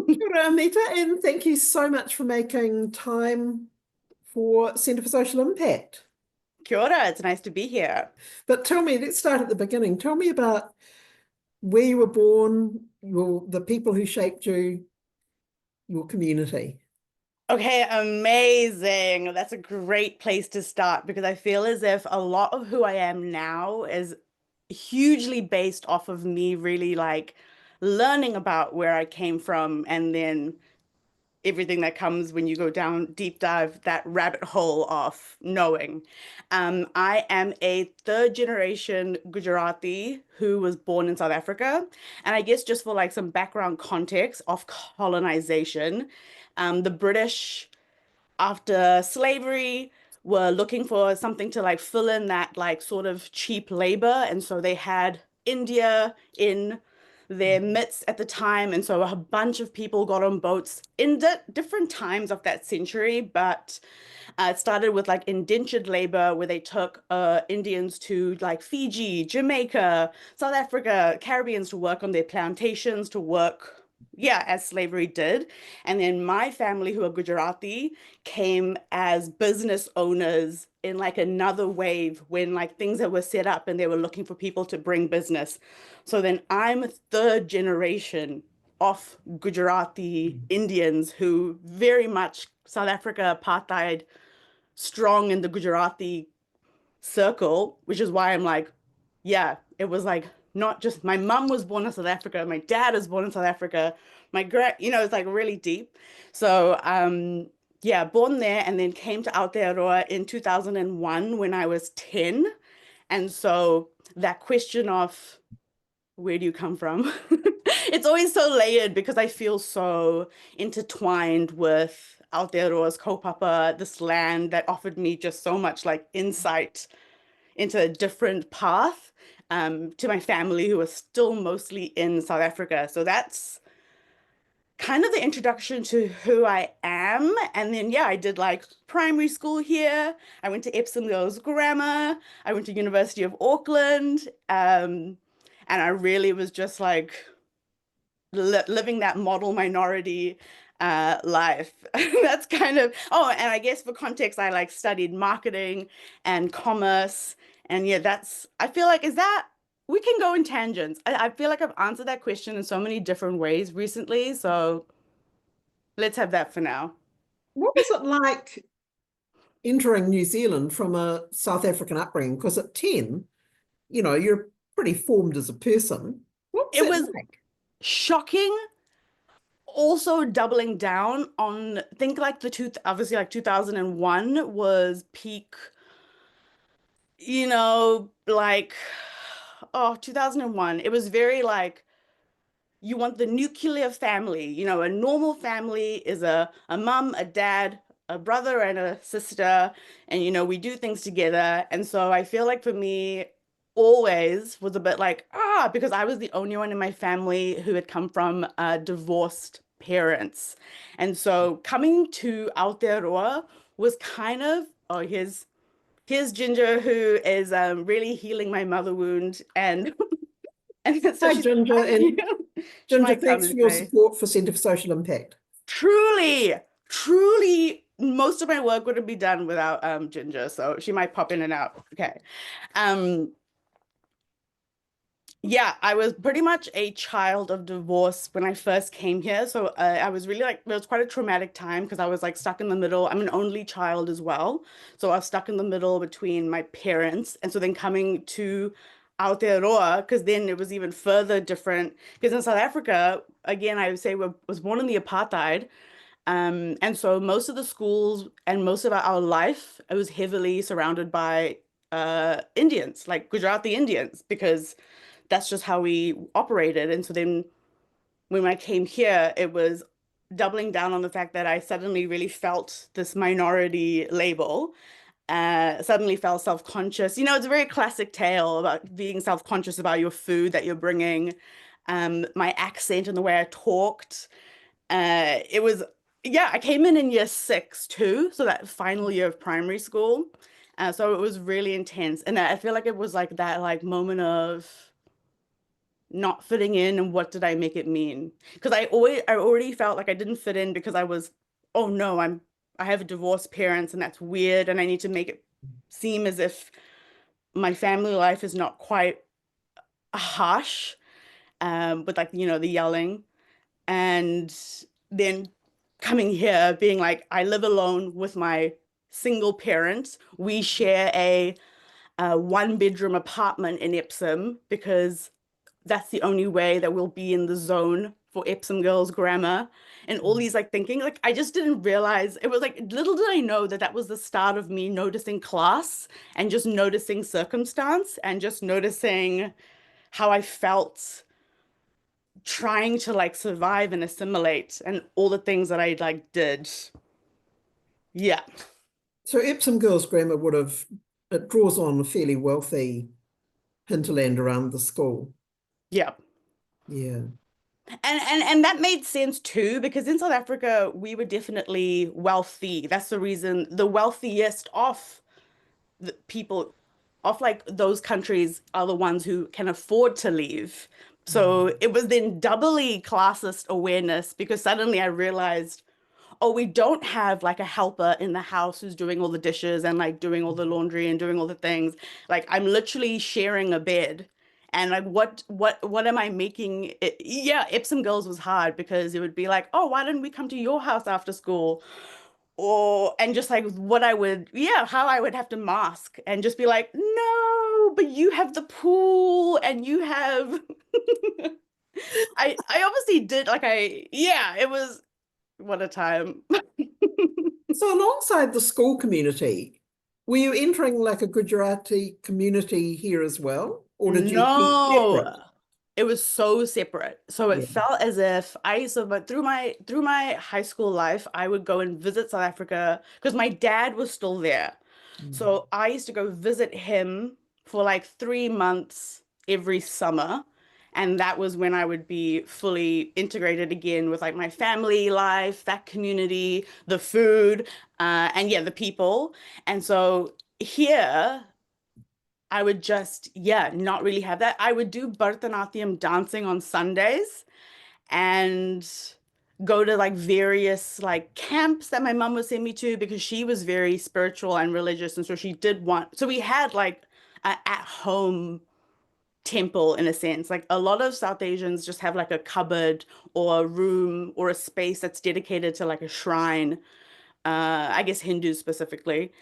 Kia ora, Amita, and thank you so much for making time for Centre for Social Impact. Kia ora, it's nice to be here. But tell me, let's start at the beginning. Tell me about where you were born, the people who shaped you, your community. Okay, amazing. That's a great place to start because I feel as if a lot of who I am now is hugely based off of me really like learning about where I came from and then everything that comes when you go down deep dive that rabbit hole of knowing. I am a third generation Gujarati who was born in South Africa. And I guess just for like some background context of colonization, the British after slavery were looking for something to like fill in that like sort of cheap labor. And so they had India in their midst at the time. And so a bunch of people got on boats in different times of that century. But it started with like indentured labor, where they took Indians to like Fiji, Jamaica, South Africa, Caribbeans to work on their plantations, to work, yeah, as slavery did. And then my family, who are Gujarati, came as business owners in like another wave when like things that were set up and they were looking for people to bring business. So then I'm a third generation of Gujarati Indians who very much South Africa apartheid strong in the Gujarati circle, which is why I'm like, yeah, it was like not just my mum was born in South Africa, my dad was born in South Africa, my it's like really deep. So yeah, born there and then came to Aotearoa in 2001 when I was 10. And so that question of where do you come from? It's always so layered because I feel so intertwined with Aotearoa's kaupapa, this land that offered me just so much like insight into a different path to my family who are still mostly in South Africa. So that's kind of the introduction to who I am. And then, yeah, I did like primary school here. I went to Epsom Girls Grammar. I went to University of Auckland. And I really was just like living that model minority life. That's kind of, oh, and I guess for context, I like studied marketing and commerce. And yeah, I feel like, is that, we can go in tangents. I feel like I've answered that question in so many different ways recently. So let's have that for now. What was it like entering New Zealand from a South African upbringing? Because at 10, you're pretty formed as a person. What was It that was like? shocking, also doubling down on, think like obviously like 2001 was peak, like, oh, 2001. It was very like, you want the nuclear family. A normal family is a mom, a dad, a brother, and a sister. And, we do things together. And so I feel like for me, always was a bit like, because I was the only one in my family who had come from divorced parents. And so coming to Aotearoa was kind of, oh, here's Ginger, who is really healing my mother wound. And and so Hi, she's like, Ginger. "Thank And you." She Ginger, might come thanks and for your say, support for Centre for Social Impact. truly, truly, most of my work wouldn't be done without Ginger. So she might pop in and out. Okay. Um, yeah, I was pretty much a child of divorce when I first came here. So I was really like, it was quite a traumatic time because I was like stuck in the middle. I'm an only child as well. So I was stuck in the middle between my parents. And so then coming to Aotearoa, because then it was even further different. Because in South Africa, again, I would say was born in the apartheid. And so most of the schools and most of our life, it was heavily surrounded by Indians, like Gujarati Indians, because that's just how we operated. And so then when I came here, it was doubling down on the fact that I suddenly really felt this minority label, suddenly felt self-conscious. It's a very classic tale about being self-conscious about your food that you're bringing, my accent and the way I talked. It was, yeah, I came in year 6 too, so that final year of primary school. So it was really intense. And I feel like it was like that like moment of not fitting in and what did I make it mean? Because I already felt like I didn't fit in because I was, oh no, I have divorced parents and that's weird and I need to make it seem as if my family life is not quite harsh, with like, the yelling. And then coming here being like, I live alone with my single parents. We share a one-bedroom apartment in Epsom because that's the only way that we'll be in the zone for Epsom girls grammar, and all these like thinking, like I just didn't realize. It was like little did I know that that was the start of me noticing class and just noticing circumstance and just noticing how I felt trying to like survive and assimilate and all the things that I like did. Yeah. So Epsom Girls Grammar it draws on a fairly wealthy hinterland around the school. Yeah. Yeah. And that made sense too, because in South Africa, we were definitely wealthy. That's the reason the wealthiest of the people of like those countries are the ones who can afford to leave. So it was then doubly classist awareness because suddenly I realized, oh, we don't have like a helper in the house who's doing all the dishes and like doing all the laundry and doing all the things. Like I'm literally sharing a bed. And like what am I making it? Yeah, Epsom Girls was hard because it would be like, oh, why didn't we come to your house after school? Or and just like what I would, yeah, how I would have to mask and just be like, no, but you have the pool and you have I obviously did like yeah, it was what a time. So alongside the school community, were you entering like a Gujarati community here as well? Or did you keep separate? No, it was so separate. So it Yeah. felt as if but through my high school life, I would go and visit South Africa because my dad was still there. Mm. So I used to go visit him for like 3 months every summer. And that was when I would be fully integrated again with like my family life, that community, the food, and yeah, the people. And so here, I would just, yeah, not really have that. I would do Bharatanatyam dancing on Sundays and go to like various like camps that my mom would send me to because she was very spiritual and religious. And so she did so we had like an at-home temple in a sense. Like a lot of South Asians just have like a cupboard or a room or a space that's dedicated to like a shrine. I guess Hindus specifically.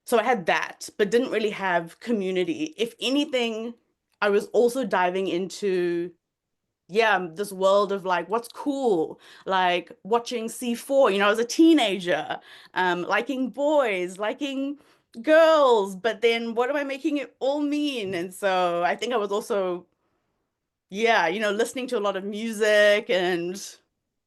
So I had that, but didn't really have community. If anything, I was also diving into, yeah, this world of like what's cool, like watching C4, I was a teenager, liking boys, liking girls, but then what am I making it all mean? And so I think I was also, yeah, listening to a lot of music and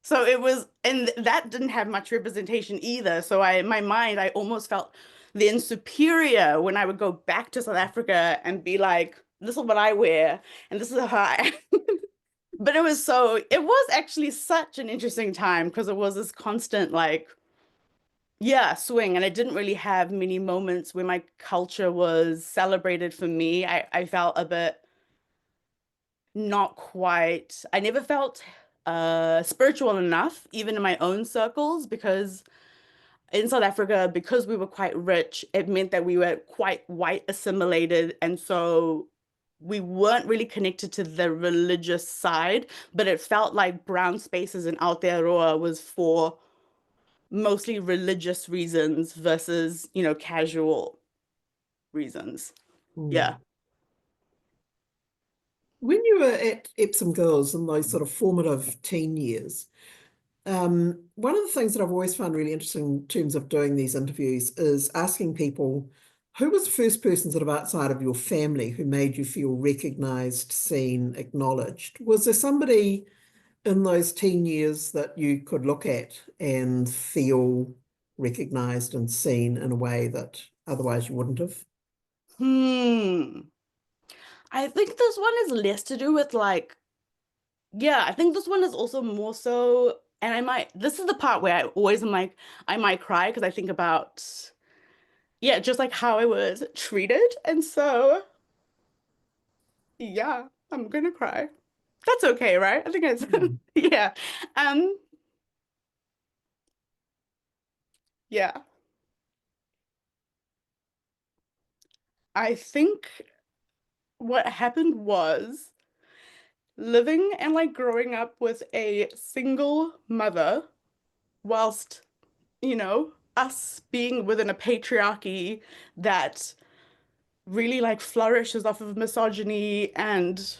so it was, and that didn't have much representation either. So in my mind, I almost felt then superior when I would go back to South Africa and be like, this is what I wear and this is how I, but it was actually such an interesting time because it was this constant like, yeah, swing. And I didn't really have many moments where my culture was celebrated for me. I felt a bit not quite, I never felt spiritual enough, even in my own circles, because in South Africa, because we were quite rich, it meant that we were quite white assimilated. And so we weren't really connected to the religious side, but it felt like brown spaces in Aotearoa was for mostly religious reasons versus, casual reasons. Yeah. Mm. When you were at Epsom Girls in those sort of formative teen years, one of the things that I've always found really interesting in terms of doing these interviews is asking people who was the first person sort of outside of your family who made you feel recognized, seen, acknowledged? Was there somebody in those teen years that you could look at and feel recognized and seen in a way that otherwise you wouldn't have? Hmm. I think this one is less to do with like, yeah, I think this one is also more so, and this is the part where I always am like, I might cry because I think about, yeah, just like how I was treated. And so, yeah. I'm gonna cry. That's okay, right? I think it's Mm. yeah. Um, yeah. I think what happened was living and like growing up with a single mother whilst, us being within a patriarchy that really like flourishes off of misogyny and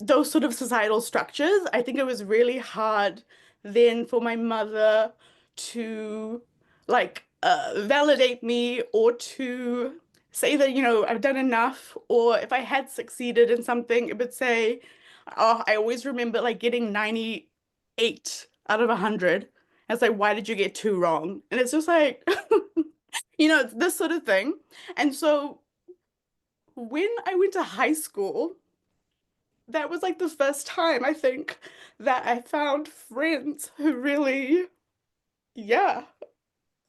those sort of societal structures. I think it was really hard then for my mother to like validate me or to say that, I've done enough, or if I had succeeded in something, it would say, oh, I always remember like getting 98 out of 100. And it's like, why did you get two wrong? And it's just like, it's this sort of thing. And so when I went to high school, that was like the first time I think that I found friends who really, yeah,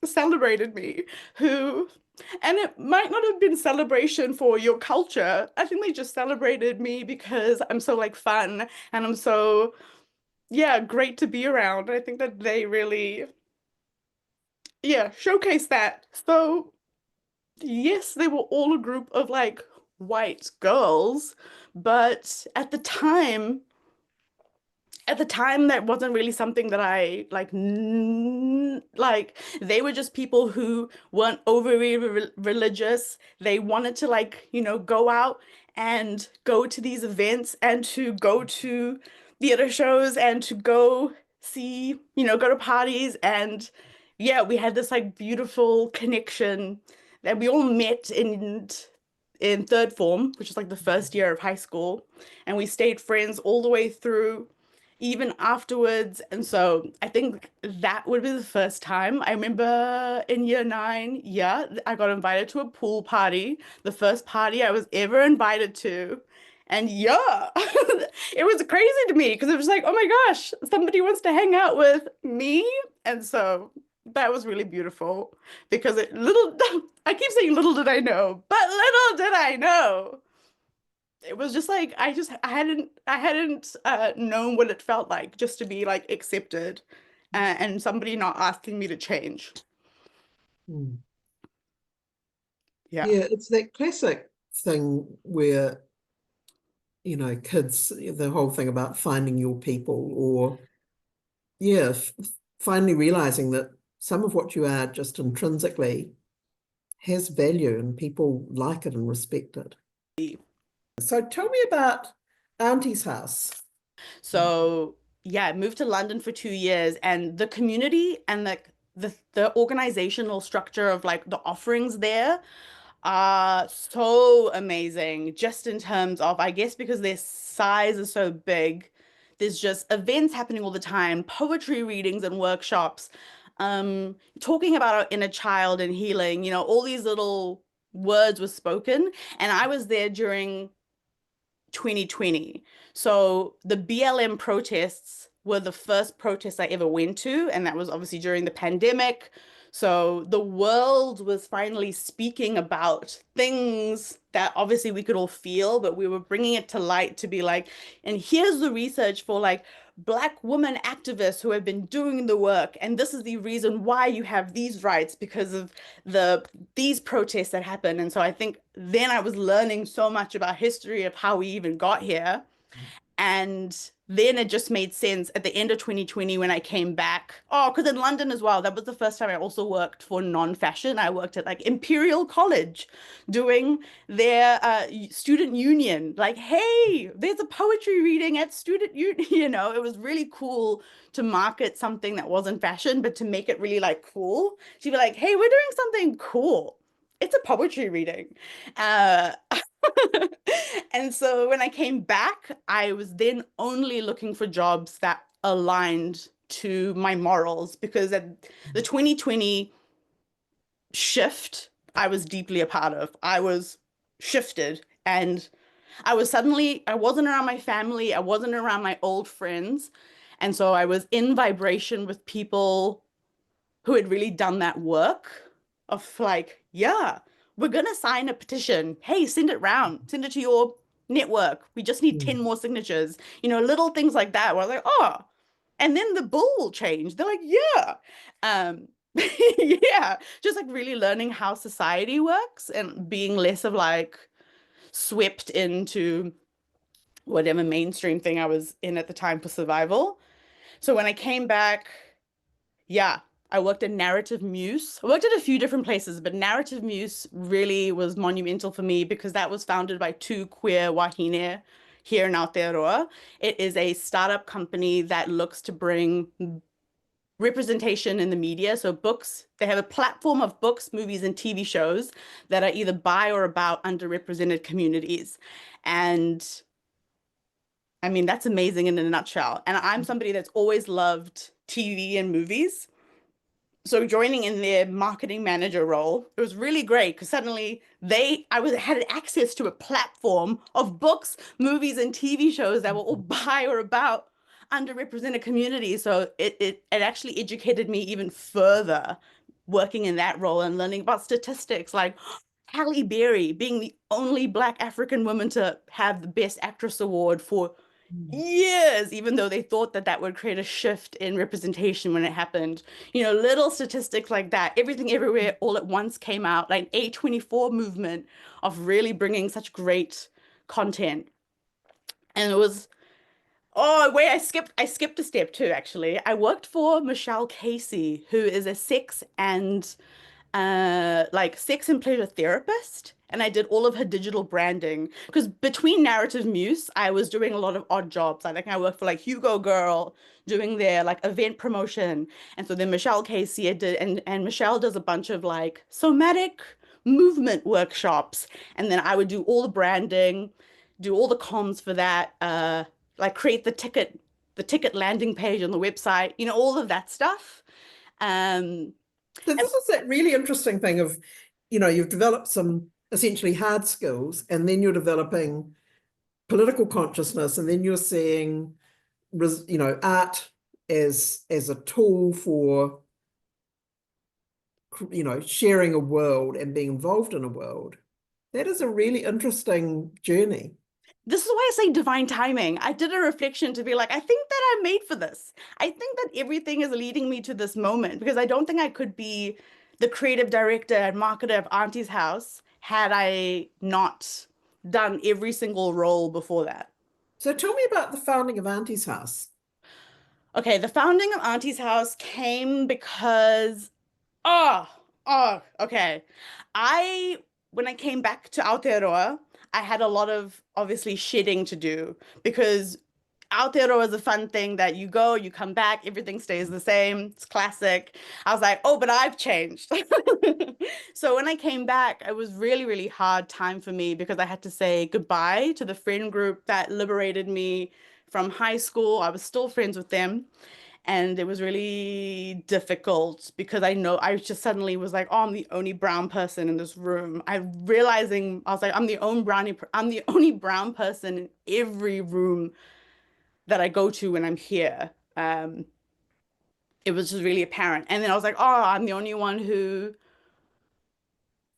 celebrated me, and it might not have been celebration for your culture. I think they just celebrated me because I'm so like fun and I'm so, yeah, great to be around. I think that they really, yeah, showcase that. So, yes, they were all a group of like white girls, but at the time that wasn't really something that I like like they were just people who weren't overly religious. They wanted to like, go out and go to these events and to go to theater shows and to go see, go to parties, and yeah, we had this like beautiful connection that we all met in third form, which is like the first year of high school, and we stayed friends all the way through even afterwards. And so I think that would be the first time. I remember in year nine, yeah, I got invited to a pool party, the first party I was ever invited to. And yeah, it was crazy to me because it was like, oh my gosh, somebody wants to hang out with me. And so that was really beautiful because I keep saying little did I know, but little did I know it was just like I hadn't known what it felt like just to be like accepted, and somebody not asking me to change. Mm. Yeah. Yeah, it's that classic thing where, kids, the whole thing about finding your people, or yeah, finally realizing that some of what you are just intrinsically has value and people like it and respect it. So tell me about Auntie's house. So yeah, I moved to London for 2 years, and the community and the organizational structure of like the offerings there are so amazing, just in terms of, I guess, because their size is so big, there's just events happening all the time, poetry readings and workshops, talking about our inner child and healing, all these little words were spoken. And I was there during 2020. So the BLM protests were the first protests I ever went to, and that was obviously during the pandemic. So the world was finally speaking about things that obviously we could all feel, but we were bringing it to light to be like, and here's the research for like Black women activists who have been doing the work, and this is the reason why you have these rights because of these protests that happened. And so I think then I was learning so much about history of how we even got here. And then it just made sense at the end of 2020 when I came back. Oh, because in London as well, that was the first time I also worked for non-fashion. I worked at like Imperial College doing their student union. Like, hey, there's a poetry reading at student union. It was really cool to market something that wasn't fashion, but to make it really like cool. She'd be like, hey, we're doing something cool. It's a poetry reading. Uh, And so when I came back, I was then only looking for jobs that aligned to my morals, because at the 2020 shift, I was deeply a part of. I was shifted, and I wasn't around my family, I wasn't around my old friends. And so I was in vibration with people who had really done that work of like, yeah, we're gonna sign a petition. Hey, send it round, send it to your network. We just need 10 more signatures. You know, little things like that where I was like, oh, and then the bull will change. They're like, yeah. Yeah, just like really learning how society works and being less of like swept into whatever mainstream thing I was in at the time for survival. So when I came back, yeah, I worked at Narrative Muse. I worked at a few different places, but Narrative Muse really was monumental for me because that was founded by two queer wahine here in Aotearoa. It is a startup company that looks to bring representation in the media. So books, they have a platform of books, movies, and TV shows that are either by or about underrepresented communities. And I mean, that's amazing in a nutshell. And I'm somebody that's always loved TV and movies. So joining in their marketing manager role, it was really great because suddenly had access to a platform of books, movies, and TV shows that were all by or about underrepresented communities. So it actually educated me even further working in that role and learning about statistics like Halle Berry being the only Black African woman to have the Best Actress Award for years, even though they thought that that would create a shift in representation when it happened. You know, little statistics like that, everything everywhere all at once came out, like A24 movement of really bringing such great content. And it was, oh, wait, I skipped a step too, actually. I worked for Michelle Casey, who is a sex and pleasure therapist, and I did all of her digital branding because between Narrative Muse I was doing a lot of odd jobs. I worked for like Hugo Girl doing their like event promotion, and so then Michelle Casey did, and Michelle does a bunch of like somatic movement workshops, and then I would do all the branding, do all the comms for that, like create the ticket landing page on the website, you know, all of that stuff. So this is that really interesting thing of, you've developed some essentially hard skills, and then you're developing political consciousness, and then you're seeing, art as a tool for, sharing a world and being involved in a world. That is a really interesting journey. This is why I say divine timing. I did a reflection to be like, I think that I'm made for this. I think that everything is leading me to this moment because I don't think I could be the creative director and marketer of Auntie's house had I not done every single role before that. So tell me about the founding of Auntie's house. Okay, the founding of Auntie's house came because, oh, okay. I, when I came back to Aotearoa, I had a lot of obviously shedding to do because Aotearoa is a fun thing that you go, you come back, everything stays the same. It's classic. I was like, oh, but I've changed. So when I came back, it was really, really hard time for me because I had to say goodbye to the friend group that liberated me from high school. I was still friends with them. And it was really difficult because I just suddenly was like, oh, I'm the only brown person in this room. I was like, I'm the only brown person in every room that I go to when I'm here. It was just really apparent. And then I was like, oh, I'm the only one who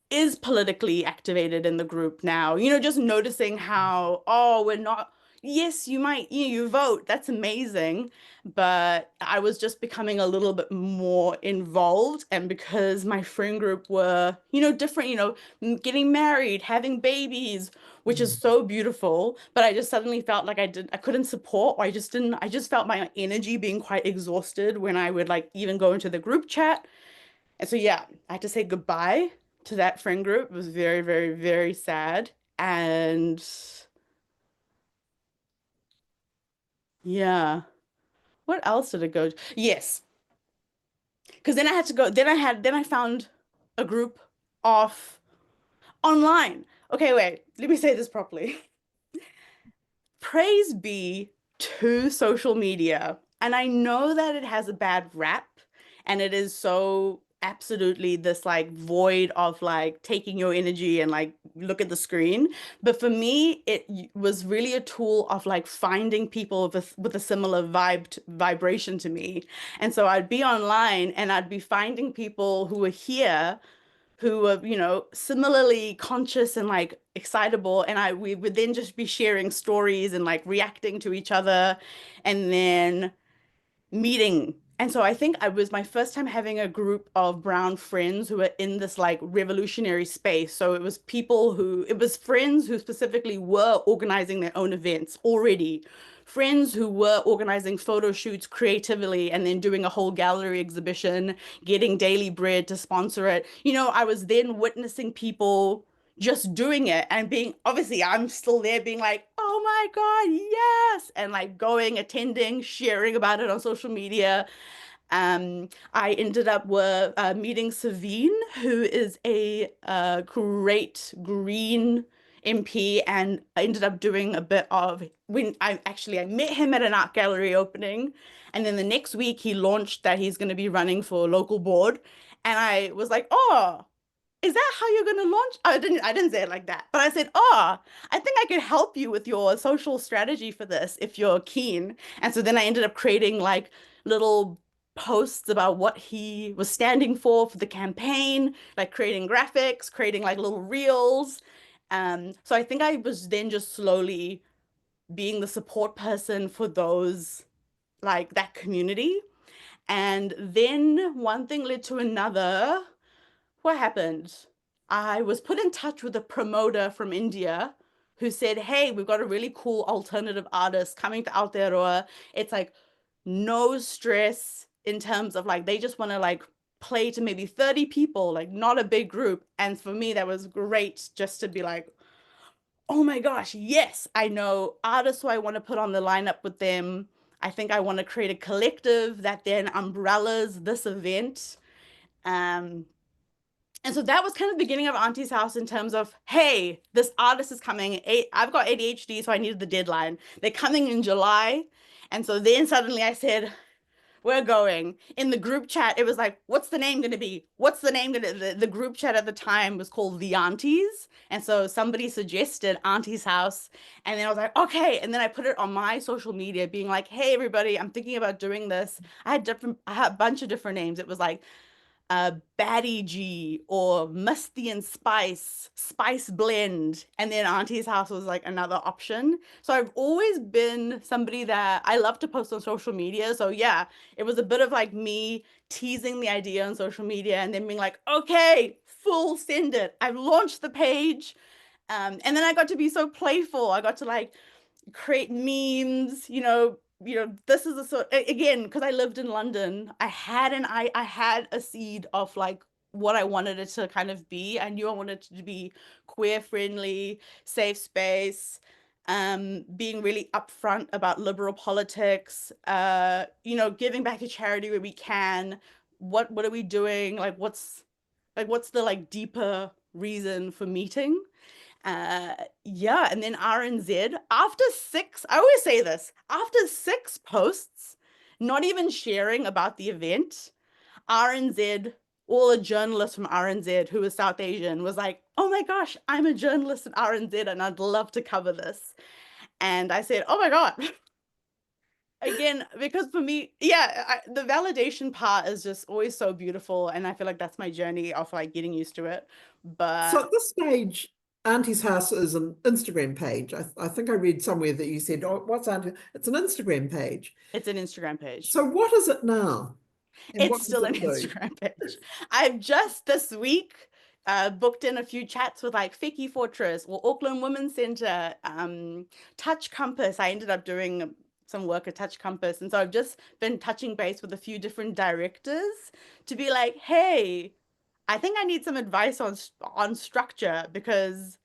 is politically activated in the group now. You know, just noticing how, oh, we're not, yes, you vote, that's amazing. But I was just becoming a little bit more involved. And because my friend group were, different, getting married, having babies, which is so beautiful. But I just suddenly felt like I couldn't support, or I just felt my energy being quite exhausted when I would like even go into the group chat. And so, yeah, I had to say goodbye to that friend group. It was very, very, very sad. And yeah, what else did it go to? Yes, because then I had to go, then I found a group of online. Okay, wait, let me say this properly. Praise be to social media. And I know that it has a bad rap and it is so absolutely this like void of like taking your energy and like look at the screen. But for me, it was really a tool of like finding people with a similar vibration to me. And so I'd be online and I'd be finding people who were here who were, you know, similarly conscious and like excitable. And we would then just be sharing stories and like reacting to each other and then meeting. And so I think I was my first time having a group of brown friends who were in this like revolutionary space. So it was it was friends who specifically were organizing their own events already, friends who were organizing photo shoots creatively and then doing a whole gallery exhibition, getting Daily Bread to sponsor it. You know, I was then witnessing people just doing it and being, obviously I'm still there being like, oh my God, yes. And like going, attending, sharing about it on social media. I ended up meeting Savine, who is a great green MP, and I ended up doing a bit of when I met him at an art gallery opening, and then the next week he launched that he's going to be running for local board, and I was like, oh, is that how you're going to launch? I didn't say it like that, but I said, oh, I think I could help you with your social strategy for this if you're keen. And so then I ended up creating like little posts about what he was standing for the campaign, like creating graphics, creating like little reels. So I think I was then just slowly being the support person for those, like that community. And then one thing led to another. What happened? I was put in touch with a promoter from India who said, hey, we've got a really cool alternative artist coming to Aotearoa. It's like no stress in terms of like, they just want to like play to maybe 30 people, like not a big group. And for me, that was great just to be like, oh my gosh, yes, I know artists who I want to put on the lineup with them. I think I want to create a collective that then umbrellas this event. Um, and so that was kind of the beginning of Auntie's house in terms of, hey, this artist is coming. I've got ADHD, so I needed the deadline. They're coming in July. And so then suddenly I said, we're going. In the group chat, it was like, what's the name going to be? What's the name going to the group chat at the time was called The Aunties. And so somebody suggested Auntie's house. And then I was like, okay. And then I put it on my social media being like, hey, everybody, I'm thinking about doing this. I had a bunch of different names. It was like, Batty G or Musty and Spice Blend. And then Auntie's house was like another option. So I've always been somebody that I love to post on social media. So yeah, it was a bit of like me teasing the idea on social media and then being like, okay, full send it. I've launched the page. And then I got to be so playful. I got to like create memes, this is a sort again, because I lived in London, I had a seed of like what I wanted it to kind of be. I knew I wanted it to be queer friendly, safe space, being really upfront about liberal politics, giving back to charity where we can. What are we doing? What's the like deeper reason for meeting? Yeah, and then RNZ, after I always say this, after 6 posts, not even sharing about the event, RNZ, all a journalist from RNZ who was South Asian was like, oh my gosh, I'm a journalist at RNZ and I'd love to cover this. And I said, oh my God. Again, because for me, yeah, the validation part is just always so beautiful. And I feel like that's my journey of like getting used to it. But So at this stage, Auntie's house is an Instagram page. I think I read somewhere that you said, oh, what's Auntie? It's an Instagram page. it's an Instagram page. So what is it now? And It's what does still an it do? Instagram page. I've just this week booked in a few chats with like Feki Fortress or Auckland Women's Centre, Touch Compass. I ended up doing some work at Touch Compass. And so I've just been touching base with a few different directors to be like, hey, I think I need some advice on structure because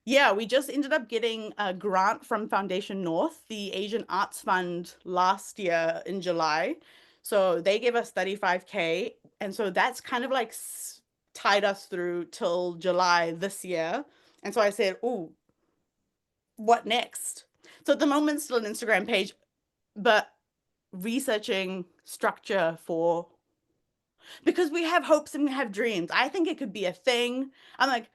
yeah, we just ended up getting a grant from Foundation North, the Asian Arts Fund, last year in July. So they gave us 35K. And so that's kind of like tied us through till July this year. And so I said, oh, what next? So at the moment, it's still an Instagram page, but researching structure because we have hopes and we have dreams. I think it could be a thing. I'm like,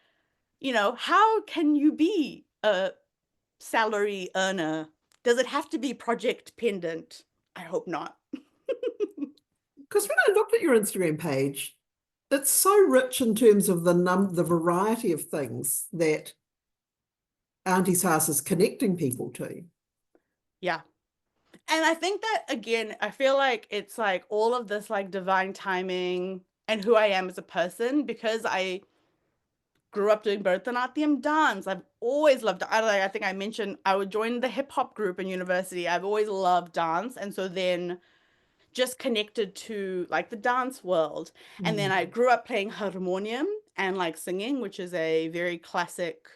how can you be a salary earner? Does it have to be project pendant? I hope not. Because when I looked at your Instagram page, it's so rich in terms of the variety of things that Auntie's House is connecting people to. Yeah. And I think that again, I feel like it's like all of this like divine timing and who I am as a person because I grew up doing Bharatanatyam dance. I've always loved I think I mentioned I would join the hip hop group in university. I've always loved dance. And so then just connected to like the dance world. And then I grew up playing harmonium and like singing, which is a very classic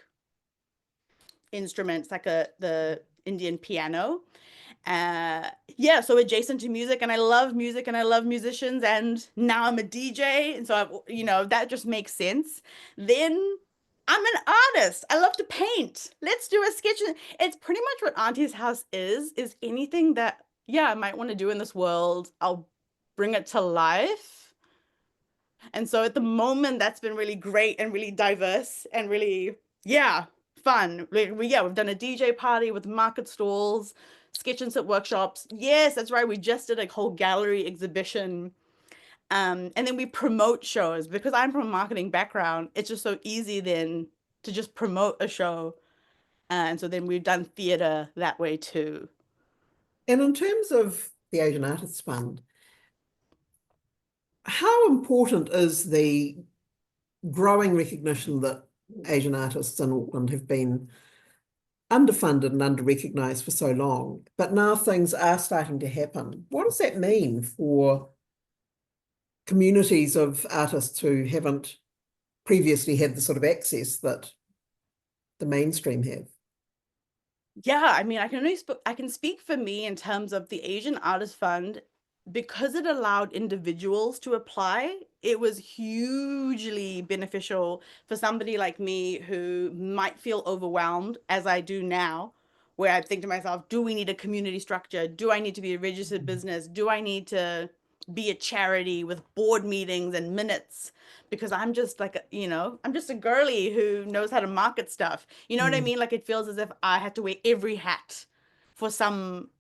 instrument. It's like the Indian piano. Yeah, so adjacent to music, and I love music and I love musicians, and now I'm a DJ, and so that just makes sense. Then I'm an artist. I love to paint. Let's do a sketch. It's pretty much what Auntie's House is anything that, yeah, I might want to do in this world, I'll bring it to life. And so at the moment, that's been really great and really diverse and really, yeah, fun. We've done a DJ party with market stalls, Sketch&Sip workshops. Yes, that's right. We just did a whole gallery exhibition. And then we promote shows because I'm from a marketing background. It's just so easy then to just promote a show. And so then we've done theater that way too. And in terms of the Asian Artists Fund, how important is the growing recognition that Asian artists in Auckland have been underfunded and under-recognised for so long, but now things are starting to happen? What does that mean for communities of artists who haven't previously had the sort of access that the mainstream have? Yeah, I mean, I can speak for me in terms of the Asian Artist Fund because it allowed individuals to apply. It was hugely beneficial for somebody like me who might feel overwhelmed, as I do now, where I think to myself, do we need a community structure? Do I need to be a registered business? Do I need to be a charity with board meetings and minutes? Because I'm just like, I'm just a girly who knows how to market stuff. You know what I mean? Like it feels as if I had to wear every hat for some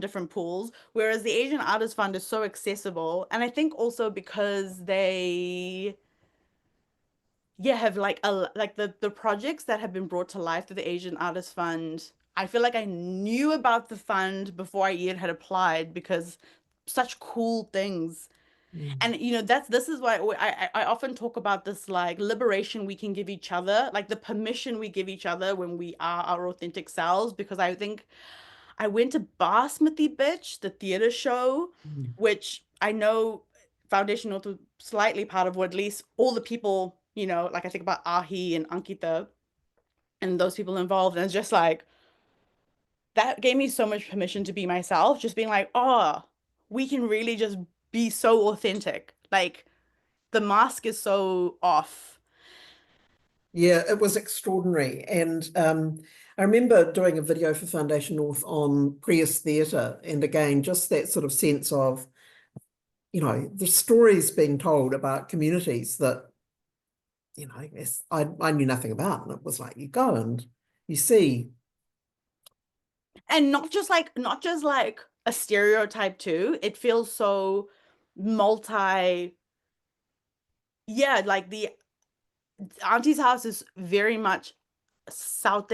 different pools, whereas the Asian Artist Fund is so accessible. And I think also because they, yeah, have like the projects that have been brought to life through the Asian Artist Fund. I feel like I knew about the fund before I even had applied because such cool things. Mm. And this is why I often talk about this like liberation we can give each other, like the permission we give each other when we are our authentic selves. Because I think I went to Basmati Bitch, the theater show, Mm. which I know Foundation North was slightly part of, or at least all the people, like I think about Ahi and Ankita and those people involved. And it's just like, that gave me so much permission to be myself, just being like, oh, we can really just be so authentic. Like, the mask is so off. Yeah, it was extraordinary. And I remember doing a video for Foundation North on Prius Theatre, and again, just that sort of sense of, the stories being told about communities that, yes, I knew nothing about. And it was like, you go and you see. And not just like a stereotype too. It feels so multi, yeah, like the Auntie's House is very much South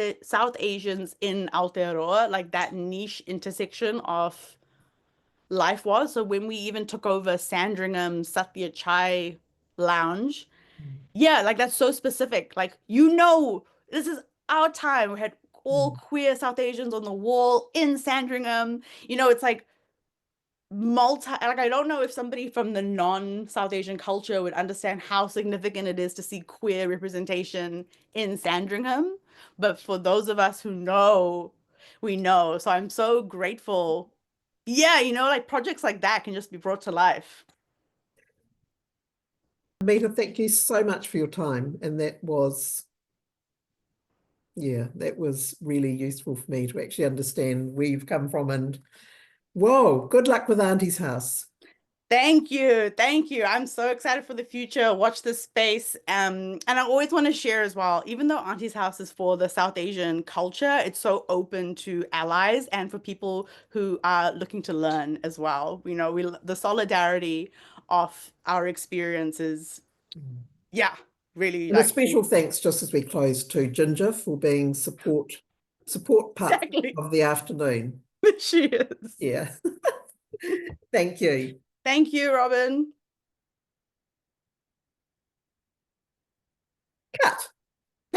Asians in Aotearoa, like that niche intersection of life was. So when we even took over Sandringham Satya Chai Lounge, yeah, like that's so specific. Like, this is our time. We had all Mm. queer South Asians on the wall in Sandringham. It's like like I don't know if somebody from the non-South Asian culture would understand how significant it is to see queer representation in Sandringham, but for those of us who know, we know. So I'm so grateful. Yeah, like projects like that can just be brought to life. Amita, thank you so much for your time. And that was really useful for me to actually understand where you've come from. And whoa, good luck with Auntie's House. Thank you. Thank you. I'm so excited for the future. Watch this space. And I always want to share as well, even though Auntie's House is for the South Asian culture, it's so open to allies and for people who are looking to learn as well. The solidarity of our experiences Yeah, really And a like special thanks, just as we close, to Ginger for being support part exactly. of the afternoon. She is. Yeah. Thank you. Thank you, Robin. Cut.